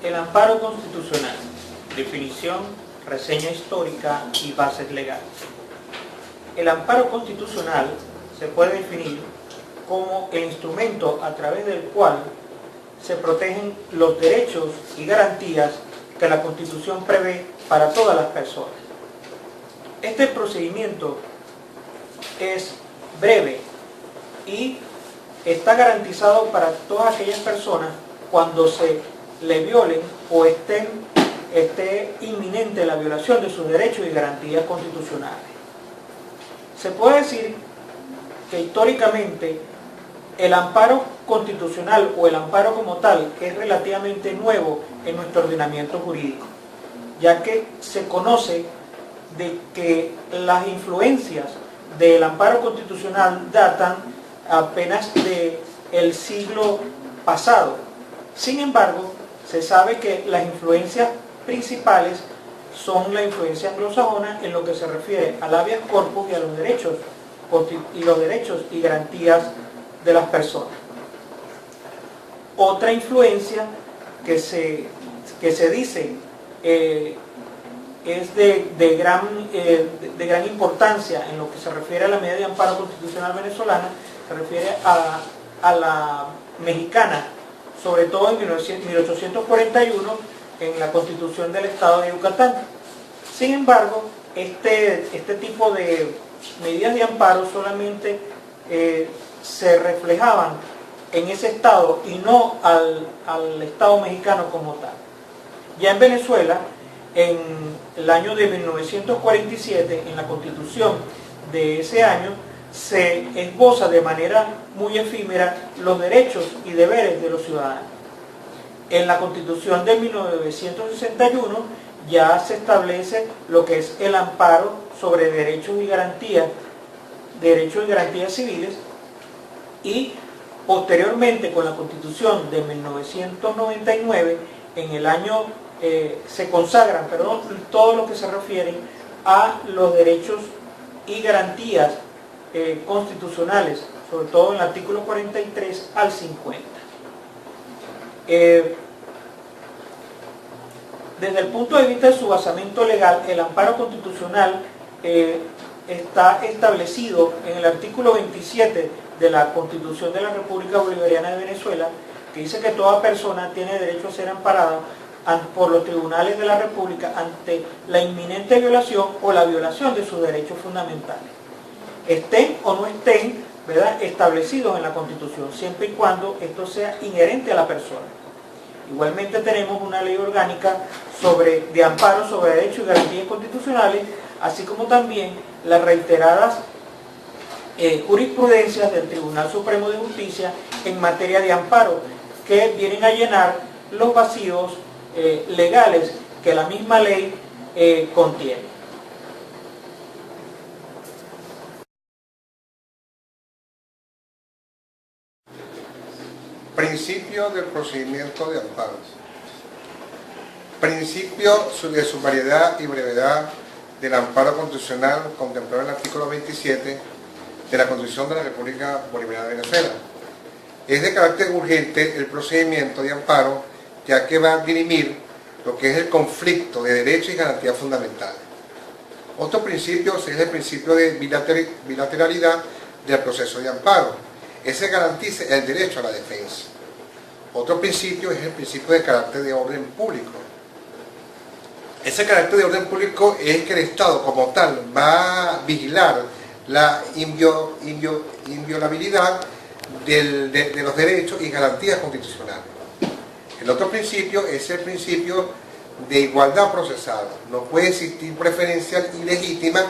El amparo constitucional. Definición, reseña histórica y bases legales. El amparo constitucional se puede definir como el instrumento a través del cual se protegen los derechos y garantías que la Constitución prevé para todas las personas. Este procedimiento es breve y está garantizado para todas aquellas personas cuando se le violen o esté inminente la violación de sus derechos y garantías constitucionales. Se puede decir que históricamente el amparo constitucional o el amparo como tal es relativamente nuevo en nuestro ordenamiento jurídico, ya que se conoce de que las influencias del amparo constitucional datan apenas del siglo pasado. Sin embargo, se sabe que las influencias principales son la influencia anglosajona en lo que se refiere al habeas corpus y a los derechos y garantías de las personas. Otra influencia que se dice es de gran importancia en lo que se refiere a la medida de amparo constitucional venezolana, se refiere a la mexicana, sobre todo en 1841, en la Constitución del Estado de Yucatán. Sin embargo, este tipo de medidas de amparo solamente se reflejaban en ese estado y no al Estado mexicano como tal. Ya en Venezuela, en el año de 1947, en la Constitución de ese año, se esboza de manera muy efímera los derechos y deberes de los ciudadanos. En la Constitución de 1961 ya se establece lo que es el amparo sobre derechos y garantías civiles, y posteriormente con la Constitución de 1999, en el año se consagran, todo lo que se refiere a los derechos y garantías constitucionales, sobre todo en el artículo 43 al 50. Desde el punto de vista de su basamento legal, el amparo constitucional está establecido en el artículo 27 de la Constitución de la República Bolivariana de Venezuela, que dice que toda persona tiene derecho a ser amparada por los tribunales de la República ante la inminente violación o la violación de sus derechos fundamentales, estén o no estén, ¿verdad?, establecidos en la Constitución, siempre y cuando esto sea inherente a la persona. Igualmente tenemos una ley orgánica de amparo sobre derechos y garantías constitucionales, así como también las reiteradas jurisprudencias del Tribunal Supremo de Justicia en materia de amparo, que vienen a llenar los vacíos legales que la misma ley contiene. Principio del procedimiento de amparos. Principio de su variedad y brevedad del amparo constitucional contemplado en el artículo 27 de la Constitución de la República Bolivariana de Venezuela. Es de carácter urgente el procedimiento de amparo, ya que va a dirimir lo que es el conflicto de derechos y garantías fundamentales. Otro principio es el principio de bilateralidad del proceso de amparo. Ese garantiza el derecho a la defensa. Otro principio es el principio de carácter de orden público. Ese carácter de orden público es que el Estado como tal va a vigilar la inviolabilidad de los derechos y garantías constitucionales. El otro principio es el principio de igualdad procesal. No puede existir preferencia ilegítima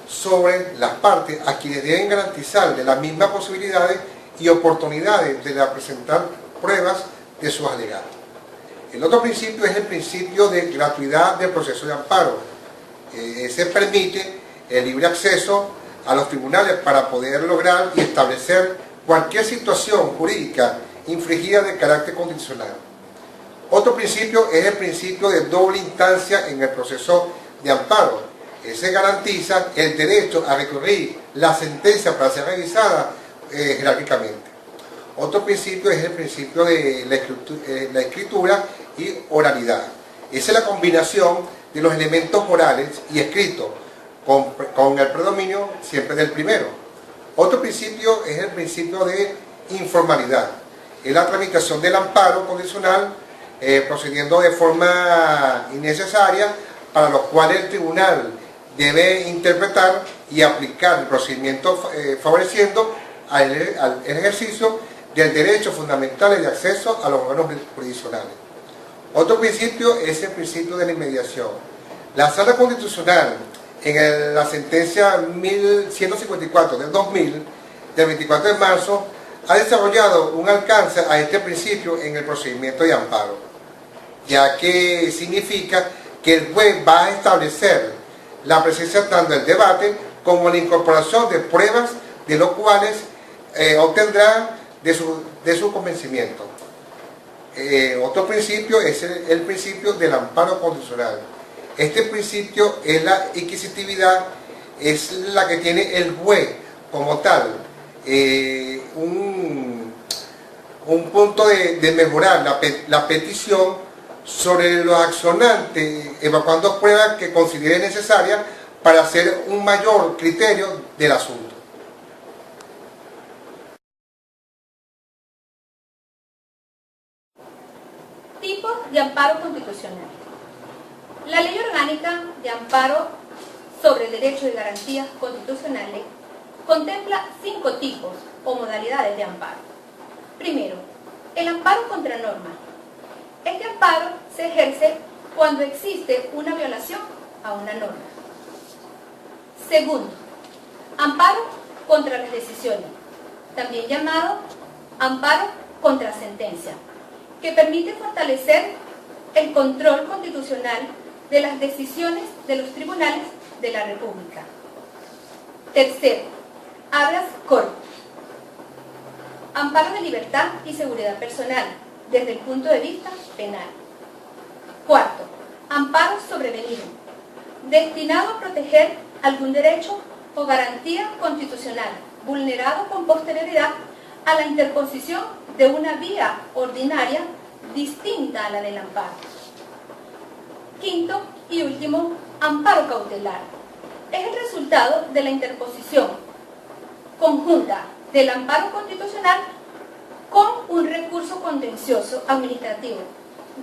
sobre las partes a quienes deben garantizar de las mismas posibilidades y oportunidades de presentar pruebas de sus alegatos. El otro principio es el principio de gratuidad del proceso de amparo. Se permite el libre acceso a los tribunales para poder lograr y establecer cualquier situación jurídica infringida de carácter constitucional. Otro principio es el principio de doble instancia en el proceso de amparo. Se garantiza el derecho a recurrir la sentencia para ser revisada jerárquicamente. Otro principio es el principio de la escritura y oralidad. Esa es la combinación de los elementos orales y escritos, con el predominio siempre del primero. Otro principio es el principio de informalidad. Es la tramitación del amparo condicional procediendo de forma innecesaria, para los cuales el tribunal debe interpretar y aplicar el procedimiento favoreciendo al ejercicio del derecho fundamental de acceso a los órganos jurisdiccionales. Otro principio es el principio de la inmediación. La Sala Constitucional, en la sentencia 1154 del 2000, del 24 de marzo, ha desarrollado un alcance a este principio en el procedimiento de amparo, ya que significa que el juez va a establecer la presencia tanto del debate como la incorporación de pruebas de los cuales obtendrá de su convencimiento. Otro principio es el principio del amparo constitucional. Este principio es la inquisitividad, es la que tiene el juez como tal, un punto de mejorar la petición sobre los accionantes, evacuando pruebas que considere necesarias para hacer un mayor criterio del asunto. Tipos de amparo constitucional. La Ley Orgánica de Amparo sobre Derechos y Garantías Constitucionales contempla 5 tipos o modalidades de amparo. Primero, el amparo contra norma. Este amparo se ejerce cuando existe una violación a una norma. Segundo, amparo contra las decisiones, también llamado amparo contra sentencia, que permite fortalecer el control constitucional de las decisiones de los tribunales de la República. Tercero, habeas corpus, amparo de libertad y seguridad personal desde el punto de vista penal. Cuarto, amparo sobrevenido, destinado a proteger algún derecho o garantía constitucional vulnerado con posterioridad a la interposición de una vía ordinaria distinta a la del amparo. Quinto y último, amparo cautelar. Es el resultado de la interposición conjunta del amparo constitucional con un recurso contencioso administrativo,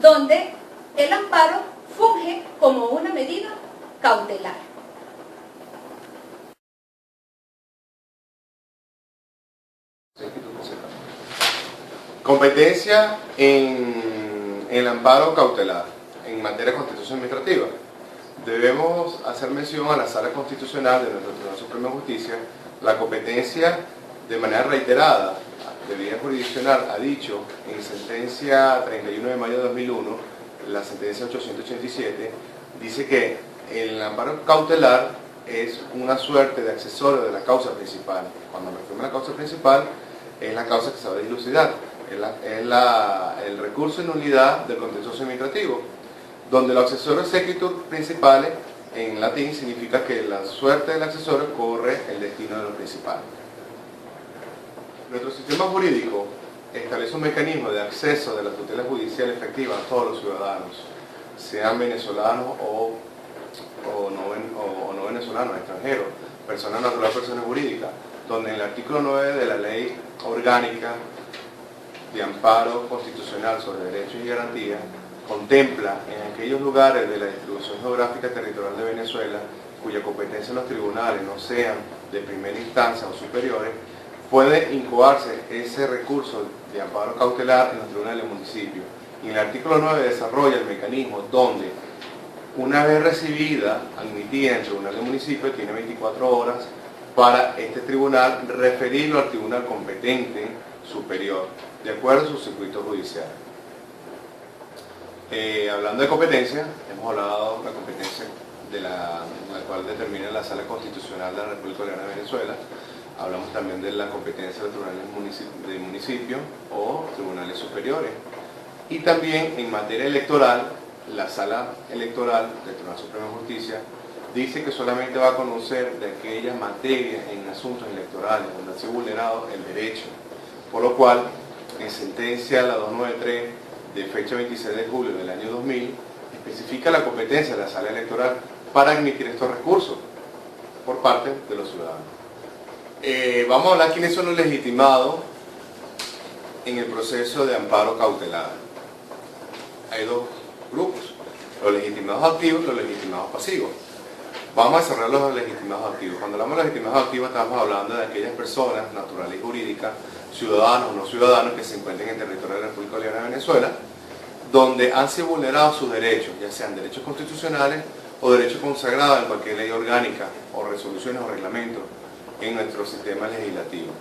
donde el amparo funge como una medida cautelar. Competencia en el amparo cautelar en materia de constitución administrativa. Debemos hacer mención a la Sala Constitucional de nuestro Tribunal Supremo de Justicia. La competencia, de manera reiterada, de vía jurisdiccional, ha dicho en sentencia 31 de mayo de 2001, la sentencia 887, dice que el amparo cautelar es una suerte de accesorio de la causa principal. Cuando me refiero a la causa principal, es la causa que se va a dilucidar, es el recurso en nulidad del contencioso administrativo, donde los accesorios sequitur principales en latín significa que la suerte del accesorio corre el destino de lo principal. Nuestro sistema jurídico establece un mecanismo de acceso de la tutela judicial efectiva a todos los ciudadanos, sean venezolanos o no venezolanos, extranjeros, personas naturales o personas jurídicas, donde en el artículo 9 de la Ley Orgánica de Amparo Constitucional sobre Derechos y Garantías contempla en aquellos lugares de la distribución geográfica territorial de Venezuela cuya competencia en los tribunales no sean de primera instancia o superiores, puede incoarse ese recurso de amparo cautelar en los tribunales del municipio. Y en el artículo 9 desarrolla el mecanismo donde, una vez recibida, admitida en el tribunal del municipio, tiene 24 horas para este tribunal referirlo al tribunal competente superior, de acuerdo a su circuito judicial. Hablando de competencia, hemos hablado de la competencia de la cual determina la Sala Constitucional de la República Bolivariana de Venezuela. Hablamos también de la competencia de los tribunales de municipio o tribunales superiores. Y también en materia electoral, la Sala Electoral del Tribunal Supremo de Justicia dice que solamente va a conocer de aquellas materias en asuntos electorales donde ha sido vulnerado el derecho. Por lo cual, en sentencia la 293 de fecha 26 de julio del año 2000, especifica la competencia de la sala electoral para admitir estos recursos por parte de los ciudadanos. Vamos a hablar quiénes son los legitimados en el proceso de amparo cautelar. Hay dos grupos, los legitimados activos y los legitimados pasivos. Vamos a cerrar los legitimados activos. Cuando hablamos de legitimados activos estamos hablando de aquellas personas naturales y jurídicas, ciudadanos o no ciudadanos, que se encuentren en territorio de la República Bolivariana de Venezuela, donde han sido vulnerados sus derechos, ya sean derechos constitucionales o derechos consagrados en cualquier ley orgánica o resoluciones o reglamentos en nuestro sistema legislativo.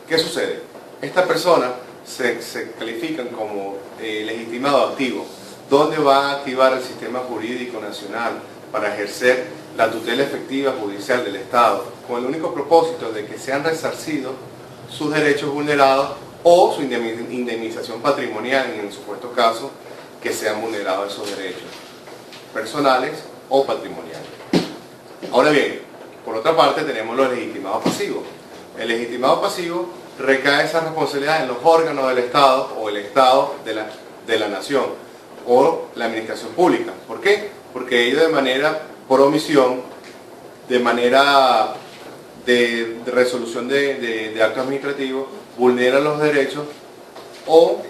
¿Qué sucede? Estas personas se califican como legitimados activos, donde va a activar el sistema jurídico nacional para ejercer la tutela efectiva judicial del Estado, con el único propósito de que sean resarcidos sus derechos vulnerados o su indemnización patrimonial en el supuesto caso que sean vulnerados esos derechos personales o patrimoniales. Ahora bien, por otra parte tenemos los legitimados pasivos. El legitimado pasivo recae esa responsabilidad en los órganos del Estado o el Estado de la nación o la administración pública. ¿Por qué? Porque ellos de manera por omisión, de manera de resolución de actos administrativos, vulneran los derechos o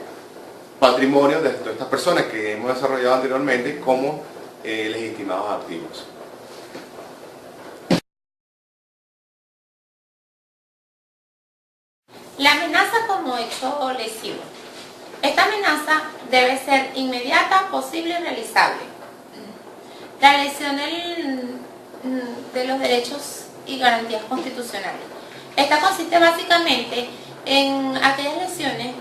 patrimonio de todas estas personas que hemos desarrollado anteriormente como legitimados activos. La amenaza como hecho lesivo. Esta amenaza debe ser inmediata, posible y realizable. La lesión de los derechos y garantías constitucionales. Esta consiste básicamente en aquellas lesiones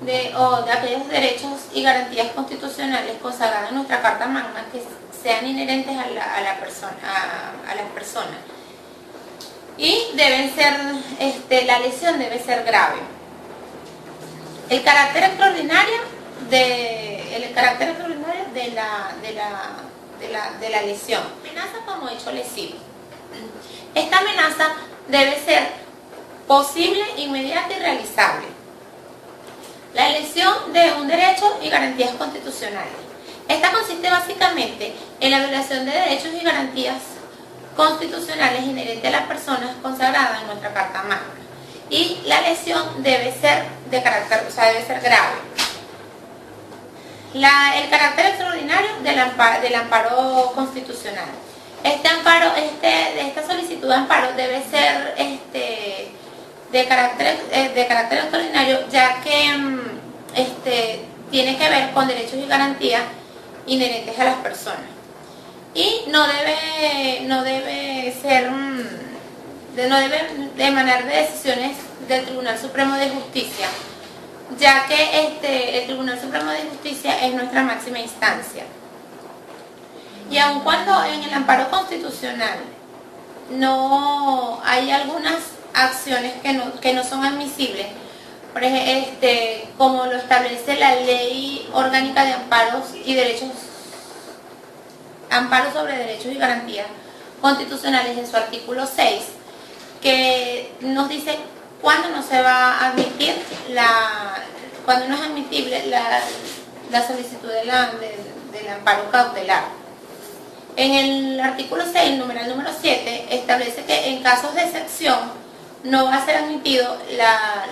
de aquellos derechos y garantías constitucionales consagradas en nuestra Carta Magna que sean inherentes a las personas. Y deben ser, la lesión debe ser grave. El carácter extraordinario de la lesión. Amenaza como hecho lesivo. Esta amenaza debe ser posible, inmediata y realizable. La lesión de un derecho y garantías constitucionales. Esta consiste básicamente en la violación de derechos y garantías constitucionales inherentes a las personas consagradas en nuestra Carta Magna. Y la lesión debe ser de carácter, debe ser grave. El carácter extraordinario del amparo constitucional. Esta solicitud de amparo debe ser de carácter extraordinario, ya que tiene que ver con derechos y garantías inherentes a las personas. Y no debe emanar de decisiones del Tribunal Supremo de Justicia, ya que el Tribunal Supremo de Justicia es nuestra máxima instancia. Y aun cuando en el amparo constitucional no hay algunas acciones que no son admisibles, por ejemplo, como lo establece la Ley Orgánica de Amparos y Derechos, Amparo sobre Derechos y Garantías Constitucionales en su artículo 6, que nos dice cuándo no se va a admitir cuando no es admitible la solicitud del amparo cautelar. En el artículo 6, numeral número 7, establece que en casos de excepción no va a ser admitido la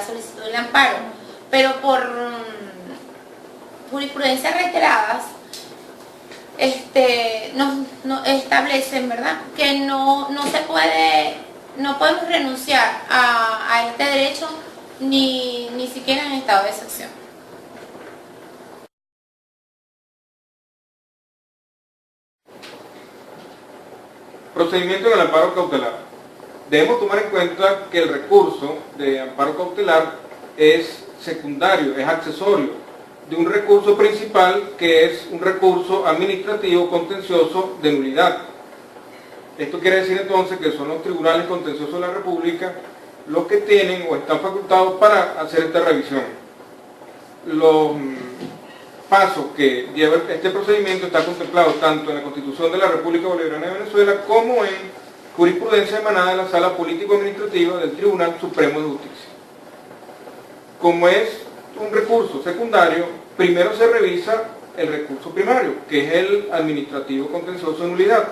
solicitud del amparo, pero por jurisprudencias reiteradas nos establecen, ¿verdad?, que no podemos renunciar a este derecho ni siquiera en estado de excepción. Procedimiento en el amparo cautelar. Debemos tomar en cuenta que el recurso de amparo cautelar es secundario, es accesorio de un recurso principal, que es un recurso administrativo contencioso de nulidad. Esto quiere decir entonces que son los tribunales contenciosos de la República los que tienen o están facultados para hacer esta revisión. Los pasos que lleva este procedimiento está contemplado tanto en la Constitución de la República Bolivariana de Venezuela como en jurisprudencia emanada de la Sala Político-Administrativa del Tribunal Supremo de Justicia. Como es un recurso secundario, primero se revisa el recurso primario, que es el administrativo contencioso de nulidad.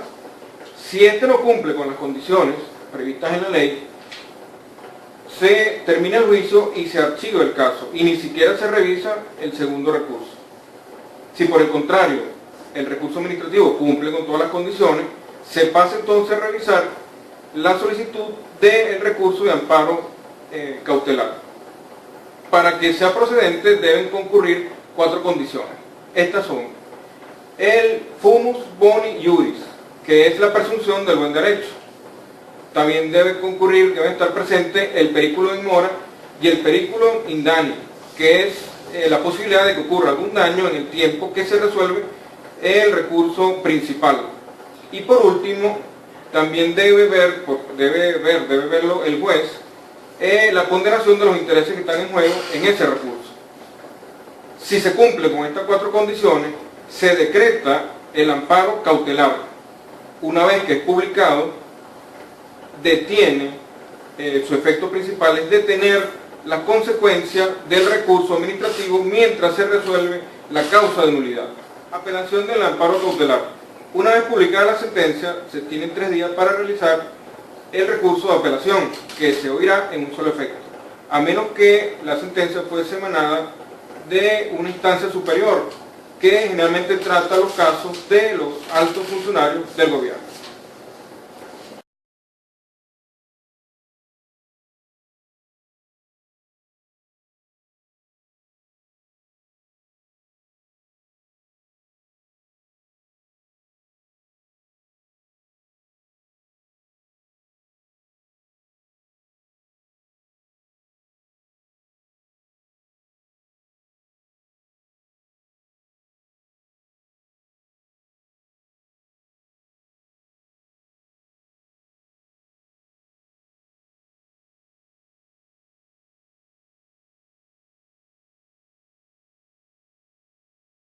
Si este no cumple con las condiciones previstas en la ley, se termina el juicio y se archiva el caso, y ni siquiera se revisa el segundo recurso. Si por el contrario el recurso administrativo cumple con todas las condiciones, se pasa entonces a revisar la solicitud del recurso de amparo cautelar. Para que sea procedente deben concurrir 4 condiciones. Estas son el fumus boni iuris, que es la presunción del buen derecho. También deben estar presentes el periculum in mora y el periculum in dani, que es la posibilidad de que ocurra algún daño en el tiempo que se resuelve el recurso principal. Y por último, también debe verlo el juez, la ponderación de los intereses que están en juego en ese recurso. Si se cumple con estas 4 condiciones, se decreta el amparo cautelar. Una vez que es publicado, detiene, su efecto principal es detener la consecuencia del recurso administrativo mientras se resuelve la causa de nulidad. Apelación del amparo cautelar. Una vez publicada la sentencia, se tienen 3 días para realizar el recurso de apelación, que se oirá en un solo efecto, a menos que la sentencia fuese emanada de una instancia superior, que generalmente trata los casos de los altos funcionarios del gobierno.